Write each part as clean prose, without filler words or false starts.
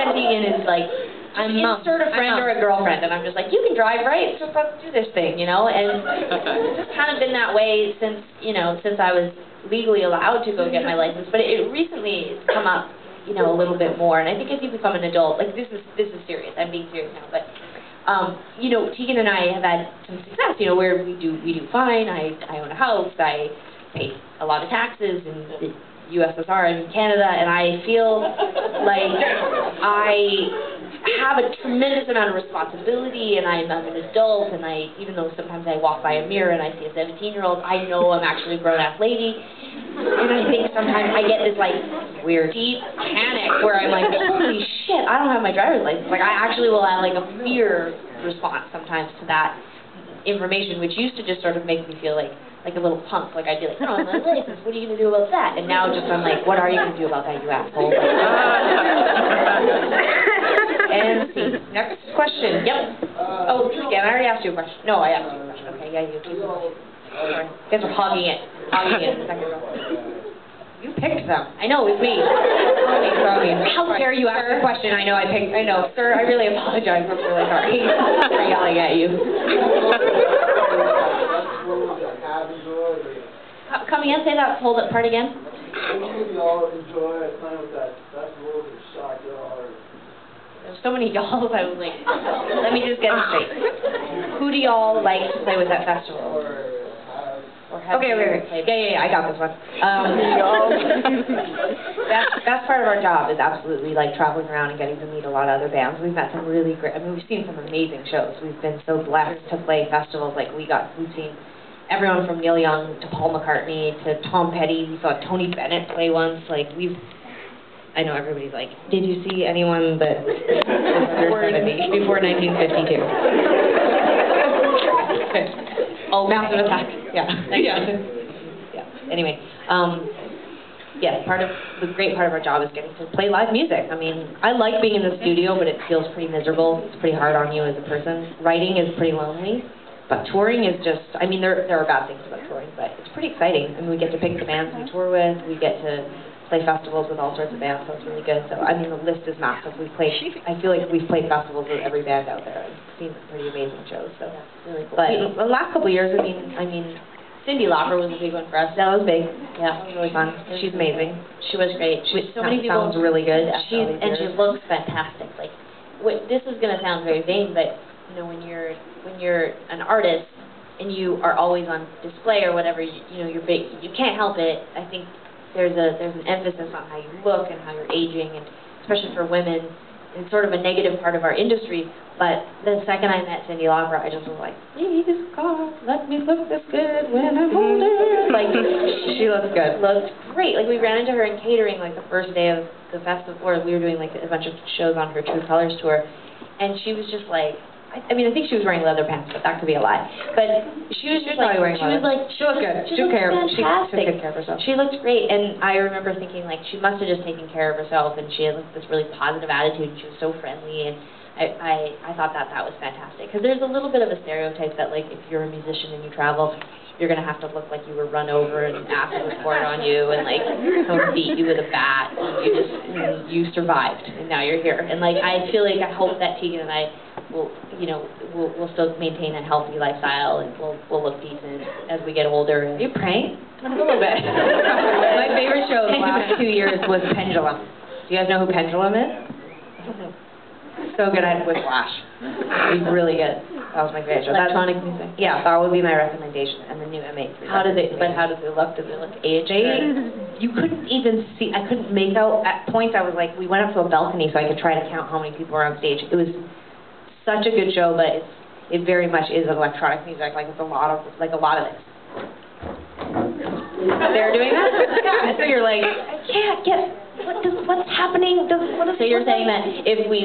had Tegan is like, I'm insert a friend or a girlfriend, and I'm just like, you can drive, right? So let's do this thing, you know? And it's just kind of been that way since, you know, since I was legally allowed to go get my license. But it recently has come up, you know, a little bit more. And I think as you become an adult, like this is serious. I'm being serious now, but. You know, Tegan and I have had some success, you know, where we do fine. I own a house, I pay a lot of taxes in the USSR and Canada, and I feel like I have a tremendous amount of responsibility, and I'm an adult, and even though sometimes I walk by a mirror and I see a 17-year-old, I know I'm actually a grown-ass lady, and I think sometimes I get this, like, weird deep panic where I'm like, holy shit, I don't have my driver's license. Like, I actually will have, like, a fear response sometimes to that information, which used to just sort of make me feel like a little punk. Like, I'd be like, I don't have my license, what are you going to do about that? And now just I'm like, what are you going to do about that, you asshole? And see. Next question. Yep. Oh, again, I already asked you a question. No, I asked you a question. Okay, yeah, you keep going. Sorry. You guys are hogging it. In the second row. You picked them. I know, it was me. Sorry. How dare you ask a question I know I picked? I know. Sir, I really apologize. I'm really sorry for yelling at you. Come again, say that hold up part again. What do y'all enjoy playing with that festival or shock y'all? There's so many y'alls, I was like, let me just get it straight. Who do y'all like to play with at festival? Okay, yeah, I got this one. That's part of our job is absolutely like traveling around and getting to meet a lot of other bands. We've met some really great, I mean, we've seen some amazing shows. We've been so blessed to play festivals. Like we've seen everyone from Neil Young to Paul McCartney to Tom Petty. We saw Tony Bennett play once. Like I know everybody's like, did you see anyone that was under 70 before 1952? Oh, massive attack. Yeah. Anyway, yeah, the great part of our job is getting to play live music. I mean, I like being in the studio, but it feels pretty miserable. It's pretty hard on you as a person. Writing is pretty lonely, but touring is just, I mean, there are bad things about touring, but it's pretty exciting. I mean, we get to pick the bands we tour with. We get to play festivals with all sorts of bands, so it's really good. So, I mean, the list is massive. I feel like we've played festivals with every band out there and seen some pretty amazing shows. So, really cool. But the last couple of years, I mean, Cyndi Lauper was a big one for us. That was big. Yeah, it was really fun. She's amazing. She was great. So many people. Sounds really good. She looks fantastic. Like, this is gonna sound very vain, but you know, when you're an artist and you are always on display or whatever, you know, you're big. You can't help it. I think there's an emphasis on how you look and how you're aging, and especially for women, it's sort of a negative part of our industry. But the second I met Cyndi Lauper, I just was like, please, God, let me look this good when I'm older. Like, she looks good. Looked great. Like, we ran into her in catering, like, the first day of the festival, or we were doing, like, a bunch of shows on her True Colors tour, and she was just like, I mean, I think she was wearing leather pants, but that could be a lie. But she was just like, she looked good. She took good care of herself. She looked great, and I remember thinking, like, she must have just taken care of herself, and she had like, this really positive attitude, and she was so friendly, and I thought that was fantastic. Because there's a little bit of a stereotype that, like, if you're a musician and you travel, you're going to have to look like you were run over and acid was poured on you, and, like, someone beat you with a bat, and you survived, and now you're here. And, like, I feel like, I hope that Tegan and I we'll still maintain a healthy lifestyle, and we'll look decent as we get older. And you praying? A little bit. My favorite show in the last 2 years was Pendulum. Do you guys know who Pendulum is? So good, I had whiplash. It was really good. That was my favorite show. Electronic music. Yeah, that would be my recommendation. And the new M83. How does it look? Does it look aging? You couldn't even see. I couldn't make out. At points, I was like, we went up to a balcony so I could try to count how many people were on stage. It was such a good show, but it very much is electronic music. Like it's a lot of this. They're doing that? Yeah. So you're like, I can't get what's happening. So you're saying that if we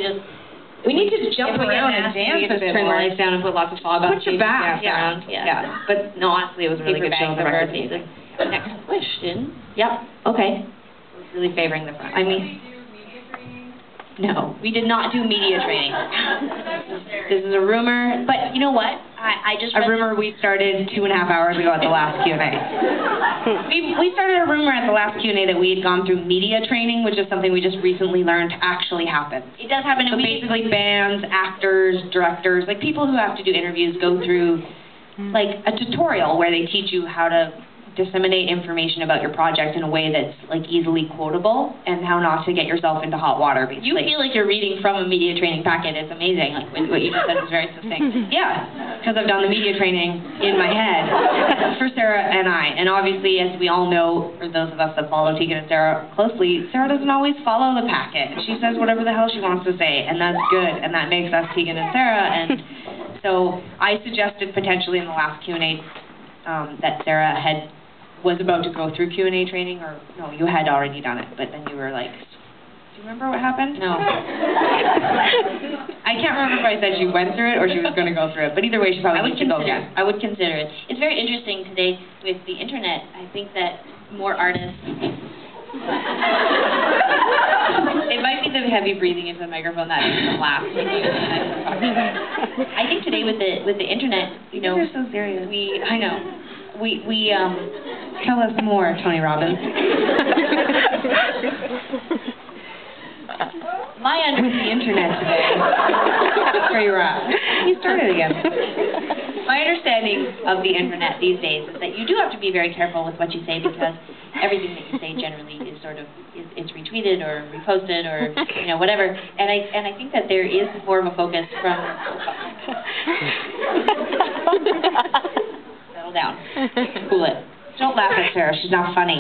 need to jump around and dance a bit more. Turn the lights down and put lots of fog on. Put your back. Yeah. But no, honestly, it was a really good show. Amazing. Next question. Yep. Okay. Really favoring the front. I mean. No, we did not do media training. This is a rumor, but you know what? A rumor we started 2.5 hours ago at the last Q&A. we started a rumor at the last Q&A that we had gone through media training, which is something we just recently learned actually happens. It does happen. So basically bands, actors, directors, like people who have to do interviews go through like a tutorial where they teach you how to disseminate information about your project in a way that's like easily quotable and how not to get yourself into hot water, basically. You feel like you're reading from a media training packet. It's amazing. Like what you just said is very succinct. Yeah, because I've done the media training in my head for Sarah and I. And obviously, as we all know, for those of us that follow Tegan and Sara closely, Sarah doesn't always follow the packet. She says whatever the hell she wants to say, and that's good, and that makes us Tegan and Sara. And so I suggested potentially in the last Q&A that Sarah was about to go through Q&A training, or no, you had already done it, but then you were like, do you remember what happened? No. I can't remember if I said she went through it or she was going to go through it, but either way, she probably needs to go again. I would consider it. It's very interesting today with the internet. I think that more artists... It might be the heavy breathing into the microphone that makes them laugh. I think today with the internet, you know... You're so serious. I know. We Tell us more, Tony Robbins. With the internet today. That's where you're at. You started again. My understanding of the internet these days is that you do have to be very careful with what you say, because everything that you say generally is sort of it's retweeted or reposted or whatever. And I think that there is more of a focus from settle down, cool it. Don't laugh at Sarah, she's not funny.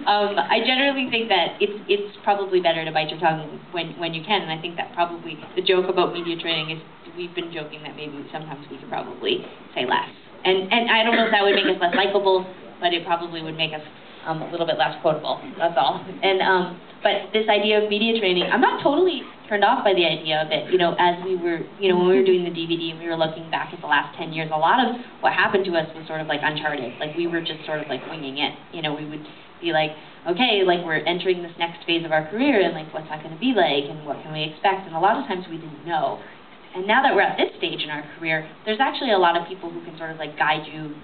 I generally think that it's probably better to bite your tongue when you can, and I think that probably the joke about media training is we've been joking that maybe sometimes we could probably say less. And I don't know if that would make us less likable, but it probably would make us a little bit less quotable, that's all. And but this idea of media training, I'm not totally turned off by the idea of it. As we were, when we were doing the DVD and we were looking back at the last 10 years, a lot of what happened to us was sort of like uncharted. Like we were just sort of like winging it. We would be like, okay, like we're entering this next phase of our career, and like what's that going to be like, and what can we expect? And a lot of times we didn't know. And now that we're at this stage in our career, there's actually a lot of people who can sort of like guide you.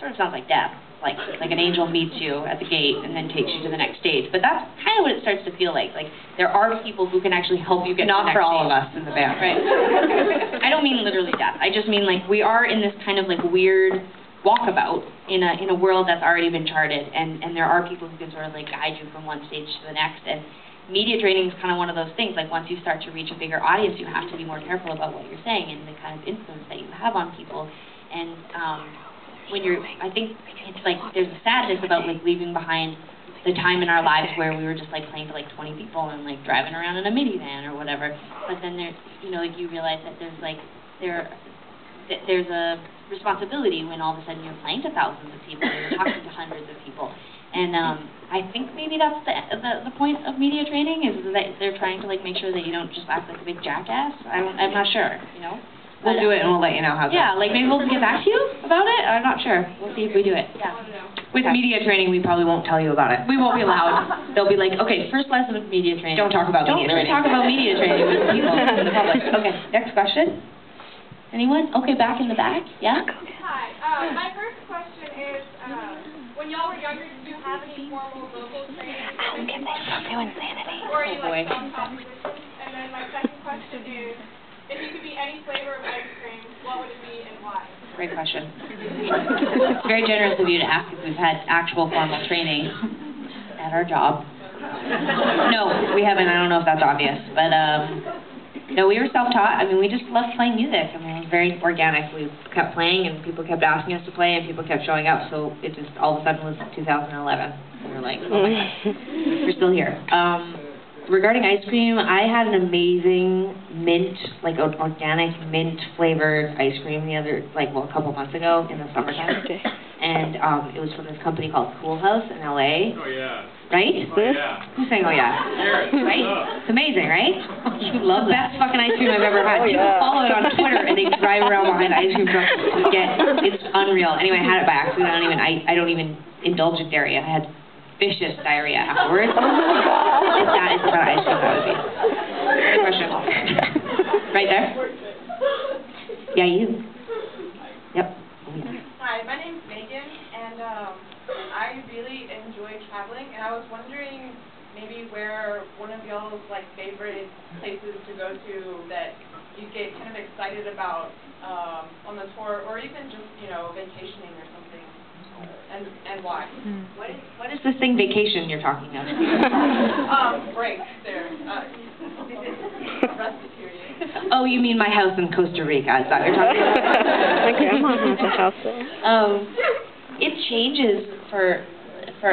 Sort of sounds like death. Like an angel meets you at the gate and then takes you to the next stage. But that's kind of what it starts to feel like. Like there are people who can actually help you get to the next stage. Not for all of us in the band. Right. I don't mean literally death. I just mean like we are in this kind of like weird walkabout in a world that's already been charted, and there are people who can sort of like guide you from one stage to the next. And media training is kind of one of those things. Like once you start to reach a bigger audience, you have to be more careful about what you're saying and the kind of influence that you have on people. And I think it's like there's a sadness about like leaving behind the time in our lives where we were just like playing to like 20 people and like driving around in a minivan or whatever. But then there's like you realize that there's a responsibility when all of a sudden you're playing to thousands of people and you're talking to hundreds of people. And I think maybe that's the point of media training, is that they're trying to like make sure that you don't just act like a big jackass. I'm not sure, We'll do it and we'll let you know how it goes. Yeah, like maybe we'll get back to you about it. I'm not sure. We'll see if we do it. Yeah. With media training, we probably won't tell you about it. We won't be allowed. They'll be like, okay, first lesson of media training. Don't talk about media training. Don't really talk about media training with people in the public. Okay, next question. Anyone? Okay, back in the back. Yeah? Hi. My first question is, when y'all were younger, did you have any formal vocal training? I don't get this. Don't do insanity. Or you like self-composition? And then my second question is, if you could be any flavor of ice cream, what would it be and why? Great question. It's very generous of you to ask if we've had actual formal training at our job. No, we haven't. I don't know if that's obvious, but no, we were self-taught. I mean, we just loved playing music. I mean, it was very organic. We kept playing, and people kept asking us to play, and people kept showing up. So it just all of a sudden was 2011. We were like, oh my God, we're still here. Regarding ice cream, I had an amazing mint, like organic mint flavored ice cream a couple months ago in the summertime. And it was from this company called Cool House in LA. Oh yeah. Right? Oh yeah. Who's saying oh yeah? Right? It's amazing, right? You love that fucking ice cream I've ever had. People follow it on Twitter and they drive around behind ice cream trucks to get it's unreal. Anyway, I had it by accident. I don't even indulge in dairy. I had vicious diarrhea afterwards. And that is the kind of ice cream that would be. Good question. Right there. Yeah, you. Yep. Hi, my name's Megan, and I really enjoy traveling, and I was wondering maybe where one of y'all's like favorite places to go to that you get kind of excited about on the tour, or even just, you know, vacationing or something, and why? What is this thing vacation you're talking of? Break there. Rest period. Oh, you mean my house in Costa Rica? Is that what you're talking about? My grandma has a house there. It changes for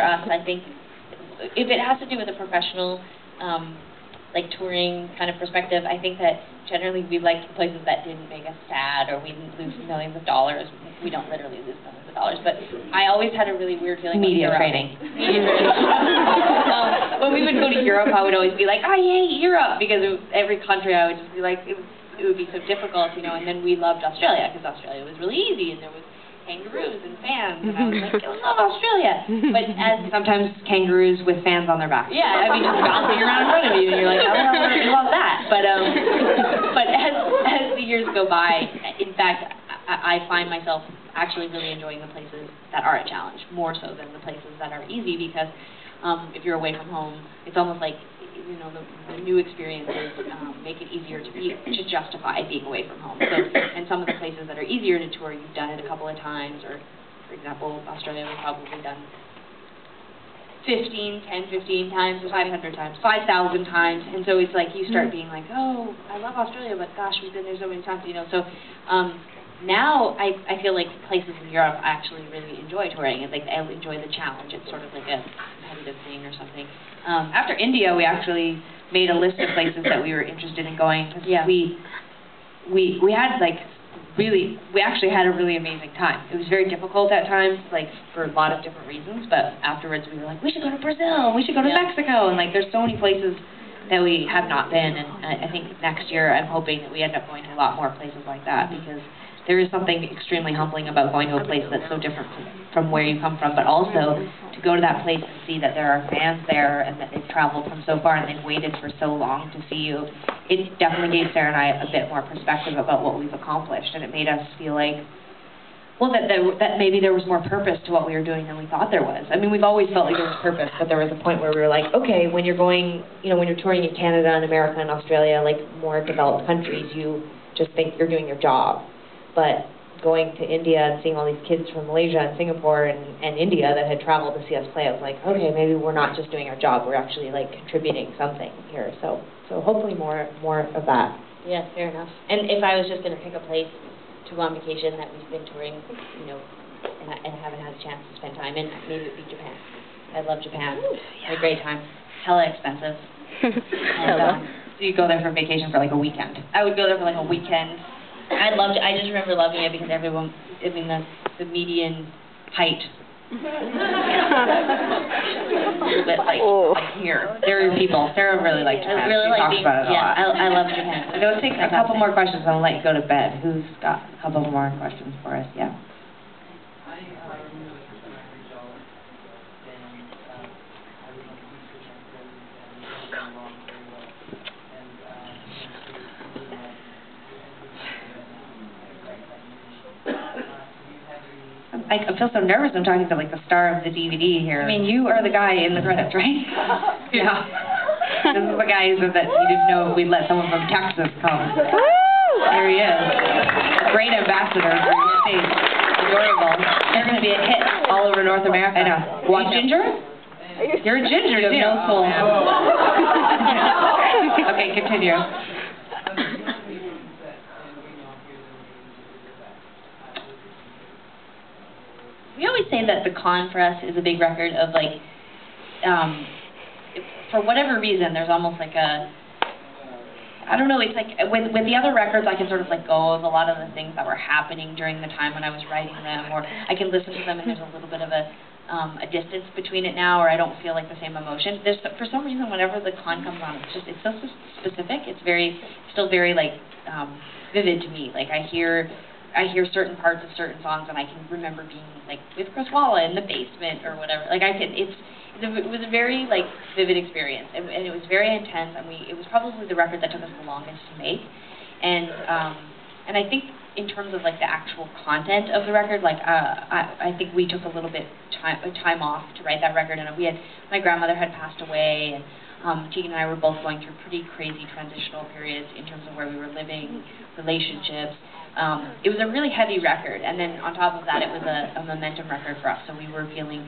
us, I think. If it has to do with a professional, like touring kind of perspective, I think that generally we liked places that didn't make us sad or we didn't lose millions of dollars. We don't literally lose millions of dollars, but I always had a really weird feeling. Media training. When we would go to Europe, I would always be like, I hate Europe, because every country I would just be like, it would be so difficult, you know. And then we loved Australia because Australia was really easy and there was kangaroos and fans, and I was like, I love Australia. But as Sometimes kangaroos with fans on their backs. yeah, I mean, just bouncing around in front of you, and you're like, how the hell would you love that? But as the years go by, in fact, I find myself actually really enjoying the places that are a challenge, more so than the places that are easy, because if you're away from home, it's almost like, you know, the new experiences make it easier to justify being away from home. So, and some of the places that are easier to tour, you've done it a couple of times, or, for example, Australia, we've probably done 10, 15 times, 500 times, 5,000 times, and so it's like you start being like, oh, I love Australia, but gosh, we've been there so many times, you know. So now I feel like places in Europe I actually really enjoy touring. It's like I enjoy the challenge. It's sort of like a competitive thing or something. After India, we actually made a list of places that we were interested in going. Yeah. We had like we actually had a really amazing time. It was very difficult at times, like for a lot of different reasons, but afterwards we were like, we should go to Brazil, we should go to Mexico, and like there's so many places that we have not been, and I think next year I'm hoping that we end up going to a lot more places like that, because there is something extremely humbling about going to a place that's so different from where you come from, but also to go to that place and see that there are fans there and that they've traveled from so far and they've waited for so long to see you. It definitely gave Sarah and I a bit more perspective about what we've accomplished, and it made us feel like, well, that maybe there was more purpose to what we were doing than we thought there was. I mean, we've always felt like there was purpose, but there was a point where we were like, okay, when you're going, you know, when you're touring in Canada and America and Australia, like more developed countries, you just think you're doing your job. But going to India and seeing all these kids from Malaysia and Singapore and India that had traveled to see us play, I was like, okay, maybe we're not just doing our job, we're actually like contributing something here. So hopefully more of that. Yeah, fair enough. And if I was just going to pick a place to go on vacation that we've been touring, you know, and haven't had a chance to spend time in, maybe it would be Japan. I love Japan. Had a great time. Hella expensive. And, so you go there for vacation for like a weekend. I would go there for like a weekend. I just remember loving it because everyone, I mean, the median height, a little bit like here. There are people. Sarah really liked Japan. I really she like talks being, about it a lot. I love Japan. Okay, let's take a couple more questions and I'll let you go to bed. Who's got a couple more questions for us? Yeah. I feel so nervous. I'm talking to like the star of the DVD here. I mean, you are the guy in the credits, right? Yeah. This is the guy who said that he didn't know if we'd let someone from Texas come. There he is. A great ambassador for your state. Adorable. They're going to be a hit all over North America. I know. Are you ginger? You're a ginger, too. No soul. Okay, continue. We always say that The Con for us is a big record of like, for whatever reason, there's almost like a, I don't know, it's like, with the other records I can sort of let go of a lot of the things that were happening during the time when I was writing them, or I can listen to them and there's a little bit of a distance between it now, or I don't feel like the same emotion. For some reason, whenever The Con comes on, it's so specific, it's still very like, vivid to me. Like I hear certain parts of certain songs, and I can remember being like with Chris Walla in the basement or whatever. Like it was a very like vivid experience, and it was very intense. And it was probably the record that took us the longest to make. And And I think in terms of like the actual content of the record, like I think we took a little bit time off to write that record, and my grandmother had passed away, and Tegan and I were both going through pretty crazy transitional periods in terms of where we were living, relationships. It was a really heavy record, and then on top of that, it was a momentum record for us. So we were feeling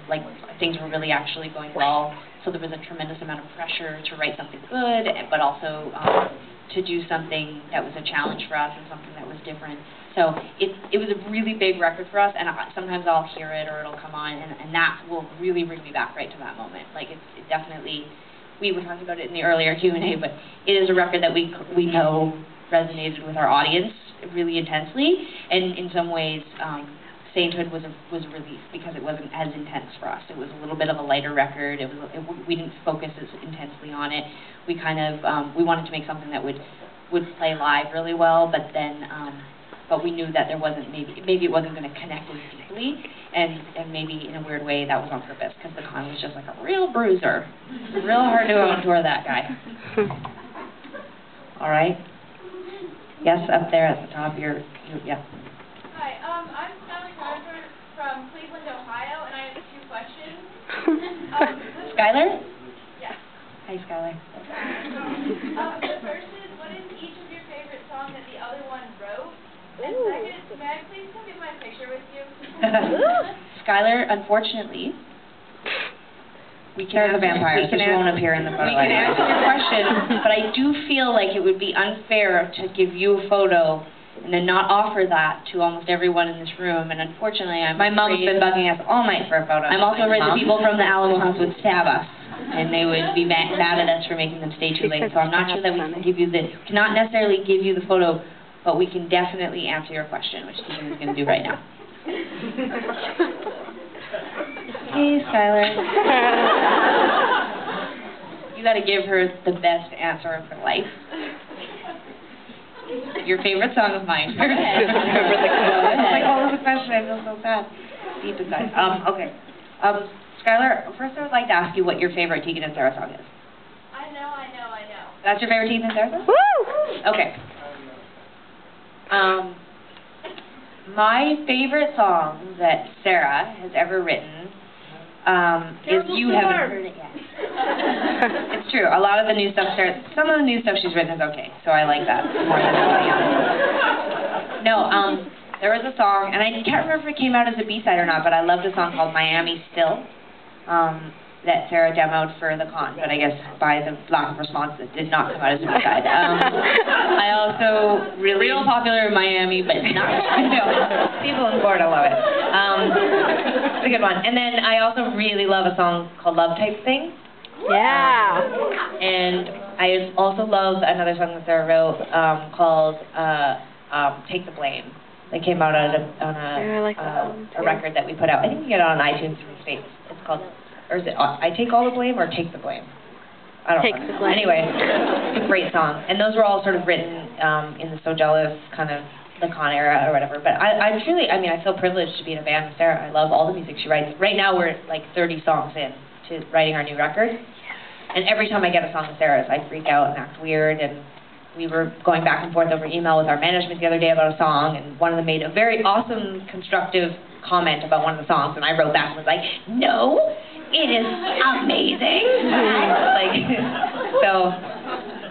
like things were really actually going well. So there was a tremendous amount of pressure to write something good, but also to do something that was a challenge for us and something that was different. So it was a really big record for us, and sometimes I'll hear it or it'll come on, and that will really bring me back right to that moment. Like it definitely, we were talking about it in the earlier Q&A, but it is a record that we know resonated with our audience really intensely, and in some ways, Sainthood was a relief because it wasn't as intense for us. It was a little bit of a lighter record. We didn't focus as intensely on it. We kind of we wanted to make something that would play live really well, but then but we knew that there wasn't maybe it wasn't going to connect as deeply, and maybe in a weird way that was on purpose because the con was just like a real bruiser. Real hard to go on tour, that guy. All right. Yes, up there at the top. Yeah. Hi, I'm from Cleveland, Ohio, and I have 2 questions. Skylar? Yes. Hi, Skylar. The first is, what is each of your favorite songs that the other one wrote? And second, may I please come get my picture with you? Skylar, unfortunately, we can answer your question, but I do feel like it would be unfair to give you a photo and then not offer that to almost everyone in this room, and unfortunately my mom's been bugging us all night for a photo. I'm also afraid the people from the Alamo house would stab us, and they would be mad at us for making them stay too late, so I'm not sure that we can give you cannot necessarily give you the photo, but we can definitely answer your question, which Tegan is going to do right now. Hey, Skylar. You got to give her the best answer of her life. Your favorite song of mine. Go ahead. Like, what was the question? I feel so sad. Deep inside. Okay. Skylar, first I would like to ask you what your favorite Tegan and Sara song is. I know. That's your favorite Tegan and Sara song? Woo! Okay. My favorite song that Sara has ever written is You Haven't Heard It Yet. It's true. A lot of the new stuff, some of the new stuff she's written is okay, so I like that more than anything else. No, there was a song, and I can't remember if it came out as a B-side or not, but I loved a song called Miami Still that Sara demoed for the con, but I guess by the lack of response, it did not come out as a B-side. I also real popular in Miami, but not people in Florida love it. It's a good one. And then I also really love a song called Love Type Thing. Yeah. And I also love another song that Sara wrote called Take the Blame. That came out on a record that we put out. I think you get it on iTunes from the States. It's called, or is it I Take All the Blame or Take the Blame? I don't know. Take the Blame. Anyway, it's a great song. And those were all sort of written in the So Jealous kind of the con era or whatever. But I feel privileged to be in a band with Sara. I love all the music she writes. Right now we're like 30 songs in to writing our new record. And every time I get a song with Sara's, I freak out and act weird. And we were going back and forth over email with our management the other day about a song, and one of them made a very awesome, constructive comment about one of the songs, and I wrote back and was like, no, it is amazing. So,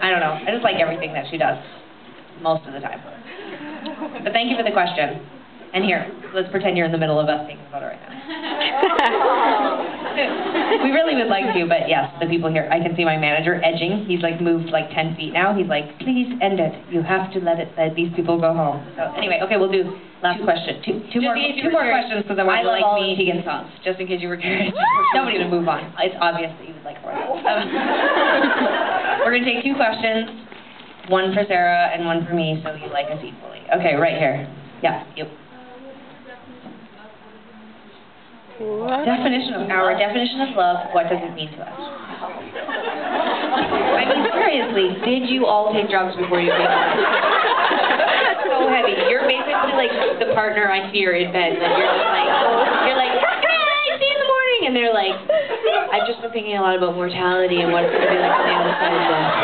I don't know. I just like everything that she does, most of the time. But thank you for the question. And here, let's pretend you're in the middle of us taking a photo right now. We really would like to, but yes, the people here, I can see my manager edging. He's like moved like 10 feet now. He's like, please end it. You have to let these people go home. So anyway, okay, we'll do last question. Two more questions because I want you to like me Tegan songs, just in case you were curious. Nobody to move on. It's obvious that you would like more. We're going to take 2 questions, one for Sara and one for me, so you like us equally. Okay, right here. Yeah, yep. What? Our definition of love, what does it mean to us? I mean, seriously, did you all take drugs before you came out? That's so heavy. You're basically like the partner I fear in bed. That you're like, hey, see you in the morning. And they're like, I've just been thinking a lot about mortality and what it's going to be like on the other side of death.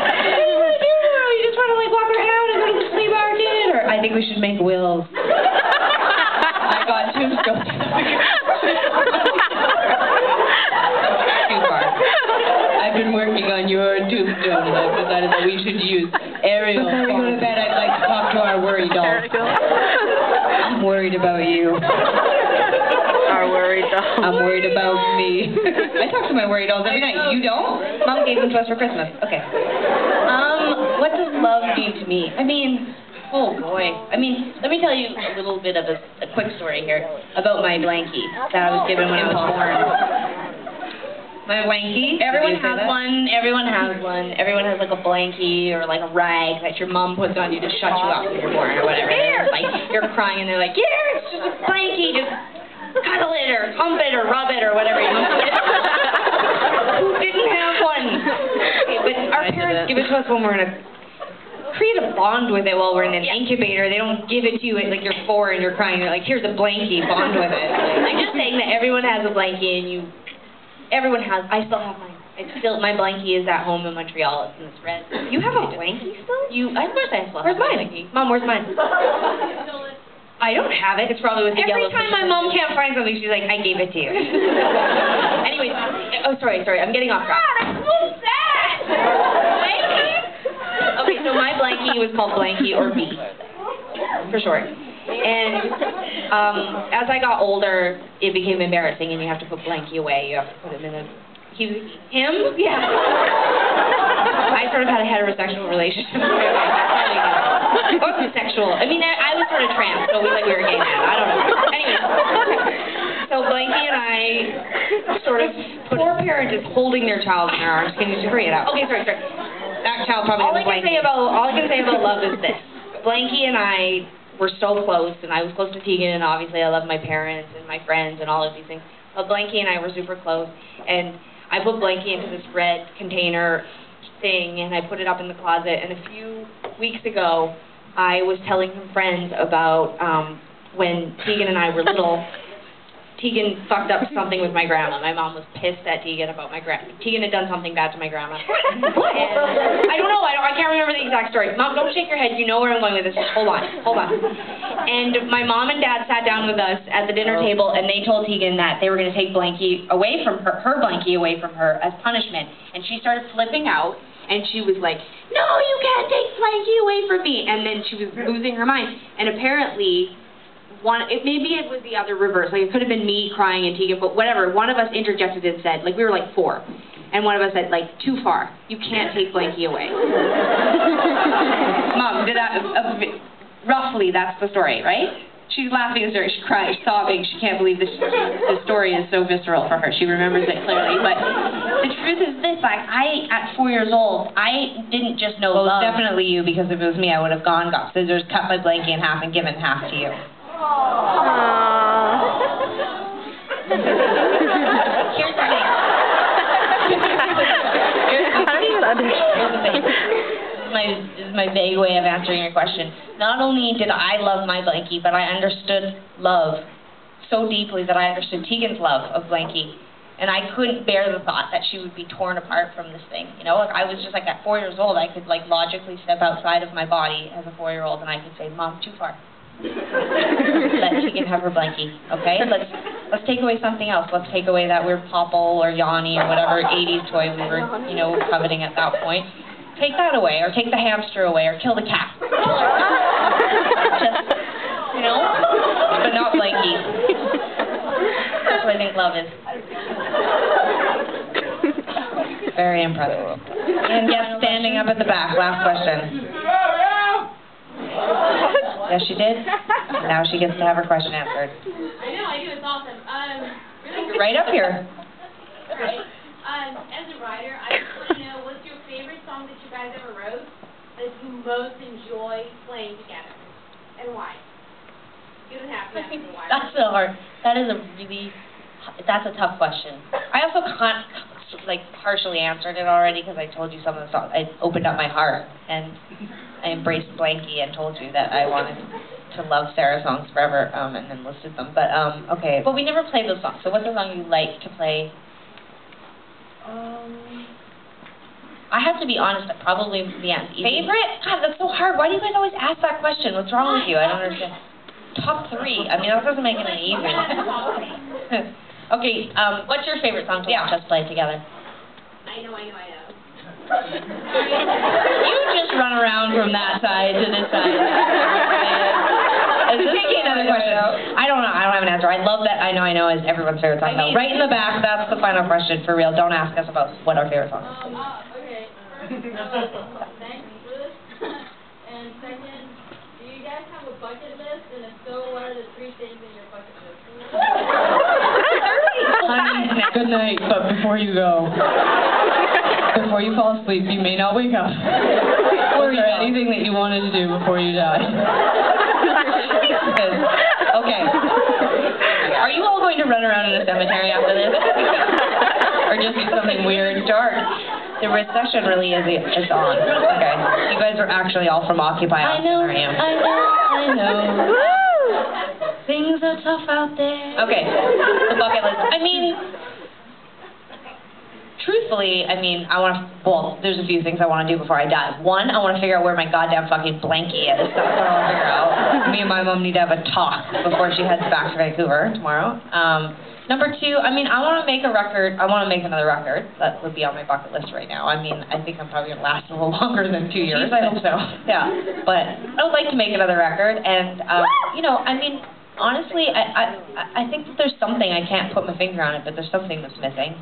What do you want to do tomorrow? You just want to like walk make wills. I got tombstones. Too far. I've been working on your tombstone, and I've decided that we should use Ariel. Before we go to bed, I'd like to talk to our worry doll. I'm worried about you. Our worried doll. I'm worried about me. I talk to my worry dolls every night. You don't? Mom gave them to us for Christmas. Okay. What does love mean to me? I mean, oh boy. I mean, let me tell you a little bit of a quick story here about my blankie that I was given when I was born. My blankie? Everyone has one. Everyone has one. Everyone has like a blankie or like a rag that your mom puts on you to shut you up when you're born or whatever. Like you're crying and they're like, here, it's just a blankie. Just cuddle it or hump it or rub it or whatever. Who didn't have one? Okay, but our parents give it to us when we're in a create a bond with it while we're in an incubator. They don't give it to you like you're 4 and you're crying. They're like, here's a blankie, bond with it. I'm just saying that everyone has a blankie and everyone has. I still have mine. My blankie is at home in Montreal. It's in this red. You have a blankie still? Of course I still have. Where's mine? Mom, where's mine? I don't have it. It's probably with the yellow. Every time my mom can't find something, she's like, I gave it to you. Anyways, oh sorry, I'm getting off track. God, I'm so sad! Okay, so my blankie was called Blankie or B, for short. And as I got older, it became embarrassing, and you have to put Blankie away. You have to put him in a... Him? Yeah. I sort of had a heterosexual relationship. Or sexual. I mean, I was sort of trans, so we were gay men. I don't know. Anyway, so Blankie and I sort of... Poor parent is holding their child in their arms. Can you hurry it out? Okay, sorry. That child probably all I can say about love is this. Blankie and I were so close, and I was close to Tegan, and obviously I love my parents and my friends and all of these things. But Blankie and I were super close, and I put Blankie into this red container thing, and I put it up in the closet. And a few weeks ago, I was telling some friends about when Tegan and I were little. Tegan fucked up something with my grandma. My mom was pissed at Tegan about my grandma. Tegan had done something bad to my grandma. And I don't know. I can't remember the exact story. Mom, don't shake your head. You know where I'm going with this. Just hold on. And my mom and dad sat down with us at the dinner table, and they told Tegan that they were going to take Blankie away from her Blankie away from her as punishment. And she started flipping out, and she was like, no, you can't take Blankie away from me. And then she was losing her mind. And apparently... maybe it was the other reverse. Like, it could have been me crying and Tegan, but whatever. One of us interjected and said, like, we were like 4. And one of us said, like, too far. You can't take Blankie away. Mom, roughly, that's the story, right? She's laughing at her. She's crying. She's sobbing. She can't believe this story is so visceral for her. She remembers it clearly. But the truth is this, like, at 4 years old, I didn't just know love. Well, definitely you, because if it was me, I would have got scissors, cut my Blankie in half, and given half to you. Here's the thing. This is my vague way of answering your question. Not only did I love my Blankie, but I understood love so deeply that I understood Tegan's love of Blankie. And I couldn't bear the thought that she would be torn apart from this thing. You know, like, I was just like, at 4 years old, I could like logically step outside of my body as a 4-year-old, and I could say, Mom, too far. Let Tegan have her Blankie, okay? Let's take away something else. Let's take away that weird Popple or Yanni or whatever 80s toy we were, coveting at that point. Take that away, or take the hamster away, or kill the cat. Just, but not Blankie. That's what I think love is. Very impressive. And yes, standing up at the back. Last question. Yes, she did. Now she gets to have her question answered. I know, I do. It's awesome. Really right up here. Right. As a writer, I just want to know, what's your favorite song that you guys ever wrote that you most enjoy playing together, and why? You don't have to answer why. That's a tough question. I also can't, partially answered it already, because I told you some of the songs. I opened up my heart, and I embraced Blankie and told you that I wanted to love Sarah songs forever, and then listed them. But, okay. But we never played those songs. So what's the song you like to play? I have to be honest, probably the favorite? God, that's so hard. Why do you guys always ask that question? What's wrong with you? I don't understand. Top 3. I mean, that doesn't make it any easier. Okay, what's your favorite song to watch us play together? I know. You just run around from that side to this side. Taking another question. I don't know. I don't have an answer. I love that I know is everyone's favorite song. Though. Right in the back, that's the final question for real. Don't ask us about what our favorite song is. Okay. Thanks for this. And second, do you guys have a bucket list? And if so, what are the 3 things in your bucket list? Honey, good night, but before you go, before you fall asleep, you may not wake up. Or anything that you wanted to do before you die. Okay. Are you all going to run around in a cemetery after this? Or just do something weird and dark? The recession really is on. Okay. You guys are actually all from Occupy Austin, aren't you? I know. Things are tough out there. Okay. The bucket list. I mean, truthfully, there's a few things I want to do before I die. 1, I want to figure out where my goddamn fucking blankie is. That's what I want to figure out. Me and my mom need to have a talk before she heads back to Vancouver tomorrow. Number 2, I want to make a record. I want to make another record. That would be on my bucket list right now. I think I'm probably going to last a little longer than 2 years. I hope so. Yeah. But I would like to make another record. And, honestly, I think that there's something. I can't put my finger on it, but there's something that's missing.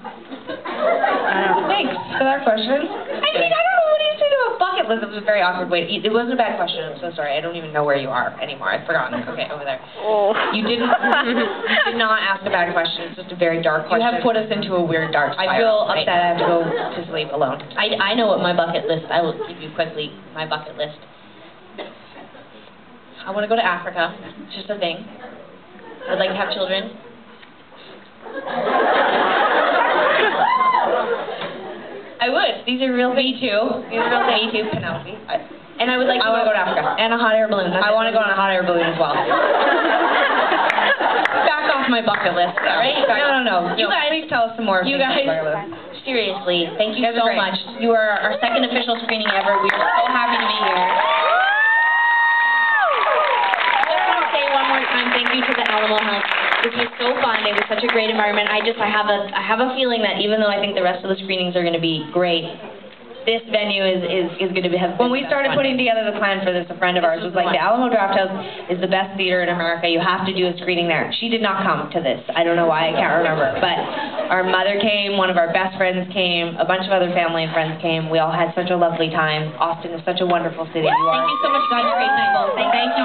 Thanks for that question. I don't know, what do you say to a bucket list? It was a very awkward way. It wasn't a bad question. I'm so sorry. I don't even know where you are anymore. I've forgotten. Okay, over there. Oh. You did not ask a bad question. It's just a very dark question. You have put us into a weird dark spiral. I feel upset. I have to go to sleep alone. I know what my bucket list. I will give you quickly my bucket list. I want to go to Africa. It's just a thing. I'd like to have children. I would. These are real things. Me too. Penelope. And I would like to go to Africa. And a hot air balloon. I want to go on a hot air balloon as well. Back off my bucket list, all right? No. You guys, please tell us some more. You guys, seriously, thank you so much. You are our 2nd official screening ever. We are so happy to be here. Thank you to the Alamo House. This was so fun. It was such a great environment. I have a feeling that even though I think the rest of the screenings are going to be great, this venue is going to have. When we started putting together the plan for this, a friend of ours was like, the Alamo Drafthouse is the best theater in America. You have to do a screening there. She did not come to this. I don't know why. I can't remember. But our mother came. One of our best friends came. A bunch of other family and friends came. We all had such a lovely time. Austin is such a wonderful city. Thank you so much. God, you're great people. Thank you.